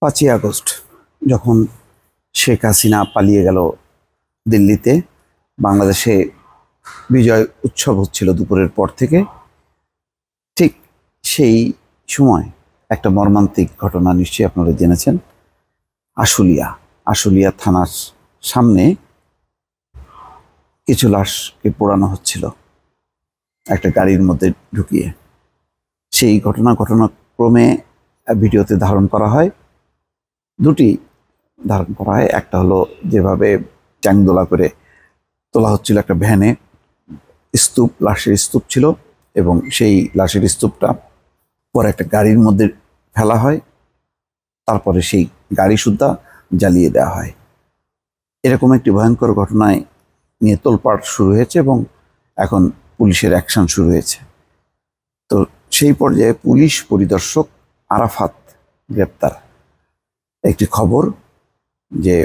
5ই August যখন শেখ হাসিনা পালিয়ে গেল দিল্লিতে, বাংলাদেশে বিজয় উৎসব হচ্ছিল দুপুরের পর থেকে। ঠিক সেই সময় একটা মর্মান্তিক ঘটনা নিশ্চয়ই আপনারা জেনেছেন। আশুলিয়া থানার সামনে কিছু লাশকে পোড়ানো হচ্ছিল একটা গাড়ির মধ্যে ঢুকিয়ে। সেই ঘটনাক্রমে ভিডিওতে ধারণ করা হয়, দুটি ধারণ করা হয়। একটা হলো যেভাবে চ্যাংদোলা করে তোলা হচ্ছিল একটা ভ্যানে, লাশের স্তূপ ছিল, এবং সেই লাশের স্তূপটা পরে একটা গাড়ির মধ্যে ফেলা হয়, তারপরে সেই গাড়ি সুদ্ধা জ্বালিয়ে দেওয়া হয়। এরকম একটি ভয়ঙ্কর ঘটনায় নিয়ে তোলপাড় শুরু হয়েছে এবং এখন পুলিশের অ্যাকশন শুরু হয়েছে। তো সেই পর্যায়ে পুলিশ পরিদর্শক আরাফাত গ্রেপ্তার। একটি খবর যে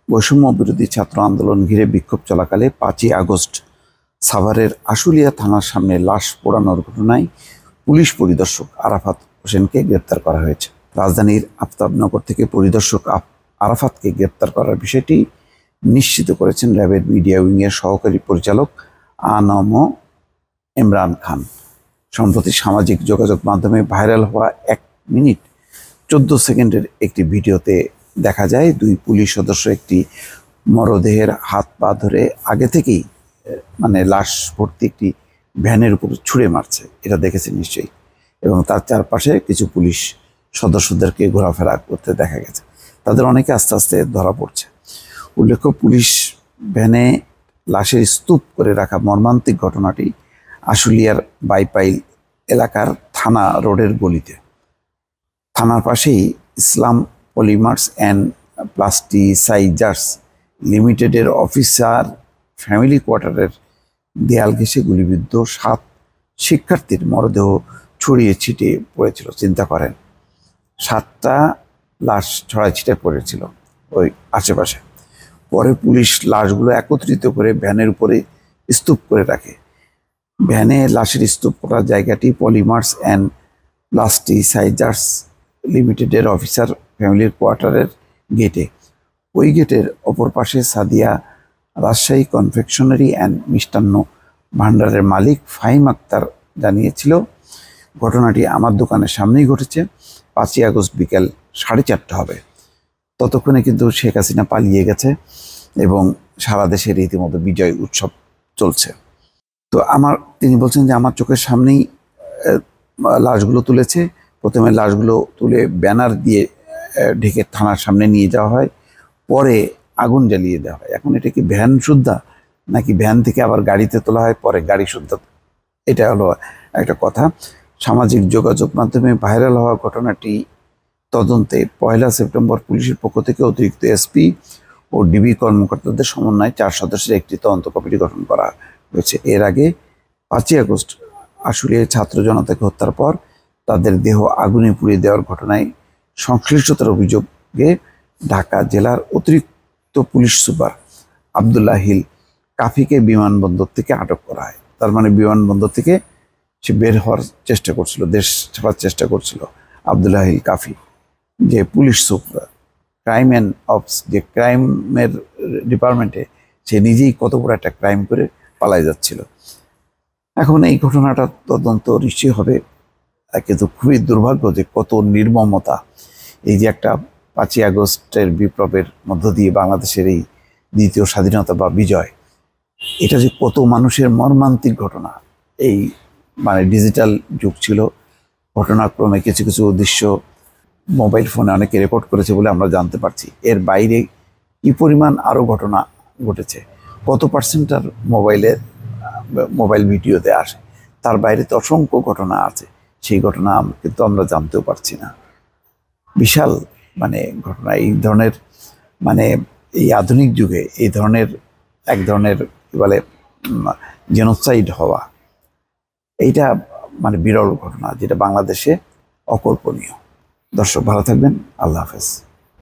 বৈষম্য বিরোধী ছাত্র আন্দোলন ঘিরে বিক্ষোভ চলাকালে 5ই আগস্ট সাভারের আশুলিয়া থানার সামনে লাশ পোড়ানোর ঘটনায় পুলিশ পরিদর্শক আরাফাত হোসেনকে গ্রেপ্তার করা হয়েছে। রাজধানীর আফতাবনগর থেকে পরিদর্শক আরাফাতকে গ্রেপ্তার করার বিষয়টি নিশ্চিত করেছেন র্যাবের মিডিয়া উইংয়ের সহকারী পরিচালক আনম ইমরান খান। সম্প্রতি সামাজিক যোগাযোগ মাধ্যমে ভাইরাল হওয়া 1 মিনিট 14 সেকেন্ডের একটি ভিডিওতে দেখা যায় দুই পুলিশ সদস্য একটি মরদেহের হাত পা ধরে আগে থেকেই লাশ ভর্তি একটি ভ্যানের উপর ছুঁড়ে মারছে। এটা দেখেছেন নিশ্চয়ই। এবং তার চারপাশে কিছু পুলিশ সদস্যদেরকে ঘোরাফেরা করতে দেখা গেছে। তাদের অনেকে আস্তে আস্তে ধরা পড়ছে। উল্লেখ্য, পুলিশ ভ্যানে লাশের স্তূপ করে রাখা মর্মান্তিক ঘটনাটি আশুলিয়ার বাইপাইল এলাকার থানা রোডের গলিতে। থানার পাশেই ইসলাম পলিমার্স অ্যান্ড প্লাস্টিসাইজার্স লিমিটেডের অফিসার ফ্যামিলি কোয়ার্টারের দেয়াল ঘেঁষে গুলিবিদ্ধ 7 শিক্ষার্থীর মরদেহ ছড়িয়ে ছিটিয়ে পড়েছিল। চিন্তা করেন, 7টা লাশ ছড়ায় ছিটে পড়েছিল ওই আশেপাশে। পরে পুলিশ লাশগুলো একত্রিত করে ভ্যানের উপরে স্তূপ করে রাখে। ভ্যানে লাশের স্তূপ করার জায়গাটি পলিমার্স অ্যান্ড প্লাস্টিসাইজার্স লিমিটেডের অফিসার ফ্যামিলির কোয়ার্টারের গেটে। ওই গেটের অপর পাশে সাদিয়া রাজশাহী কনফেকশনারি অ্যান্ড মিষ্টান্ন ভাণ্ডারের মালিক ফাহিম আক্তার জানিয়েছিল, ঘটনাটি আমার দোকানের সামনেই ঘটেছে। 5ই আগস্ট বিকেল 4:30 হবে। ততক্ষণে কিন্তু শেখ হাসিনা পালিয়ে গেছে এবং সারা দেশে রীতিমতো বিজয় উৎসব চলছে। তো তিনি বলছেন যে আমার চোখের সামনেই লাশগুলো তুলেছে। প্রথমে লাশগুলো তুলে ব্যানার দিয়ে ঢেকে থানার সামনে নিয়ে যাওয়া হয়, পরে আগুন জ্বালিয়ে দেওয়া হয়। এখন এটা কি ভ্যান সুদ্ধা, নাকি ভ্যান থেকে আবার গাড়িতে তোলা হয় পরে গাড়ি সুদ্ধা? এটা হলো একটা কথা। সামাজিক যোগাযোগ মাধ্যমে ভাইরাল হওয়া ঘটনাটি তদন্তে 1 সেপ্টেম্বর পুলিশের পক্ষ থেকে অতিরিক্ত এসপি ও ডিবি কর্মকর্তাদের সমন্বয়ে 4 সদস্যের একটি তদন্ত কমিটি গঠন করা হয়েছে। এর আগে 5ই আগস্ট আশুলিয়ায় ছাত্র জনতাকে হত্যার পর তাদের দেহ আগুনে পুড়িয়ে দেওয়ার ঘটনায় সংশ্লিষ্টতার অভিযোগে ঢাকা জেলার অতিরিক্ত পুলিশ সুপার আবদুল্লাহ হিল কাফিকে বিমানবন্দর থেকে আটক করা হয়। তার মানে বিমানবন্দর থেকে সে বের হওয়ার চেষ্টা করছিল, দেশ ছাড়ার চেষ্টা করছিল আবদুল্লাহ হিল কাফি, যে police super crime and ops, যে ক্রাইমের ডিপার্টমেন্টে সে নিজেই কত বড় একটা ক্রাইম করে পালাই যাচ্ছিল। এখন এই ঘটনাটা তদন্ত নিশ্চয়ই হবে, কিন্তু খুবই দুর্ভাগ্য যে কত নির্মমতা। এই যে একটা 5ই আগস্টের বিপ্লবের মধ্য দিয়ে বাংলাদেশের এই দ্বিতীয় স্বাধীনতা বা বিজয়, এটা যে কত মানুষের মর্মান্তিক ঘটনা। এই ডিজিটাল যুগ ছিল, ঘটনাক্রমে কিছু কিছু দৃশ্য মোবাইল ফোনে অনেকে রেকর্ড করেছে বলে আমরা জানতে পারছি। এর বাইরে কি পরিমাণ আরও ঘটনা ঘটেছে, কত পার্সেন্টার মোবাইল ভিডিওতে আসে, তার বাইরে তো অসংখ্য ঘটনা আছে। সেই ঘটনা কিন্তু আমরা জানতেও পারছি না। বিশাল ঘটনা। এই ধরনের এই আধুনিক যুগে এই ধরনের এক ধরনের কি বলে জেনোসাইড হওয়া, এইটা বিরল ঘটনা, যেটা বাংলাদেশে অকল্পনীয়। দর্শক ভালো থাকবেন। আল্লাহ হাফেজ।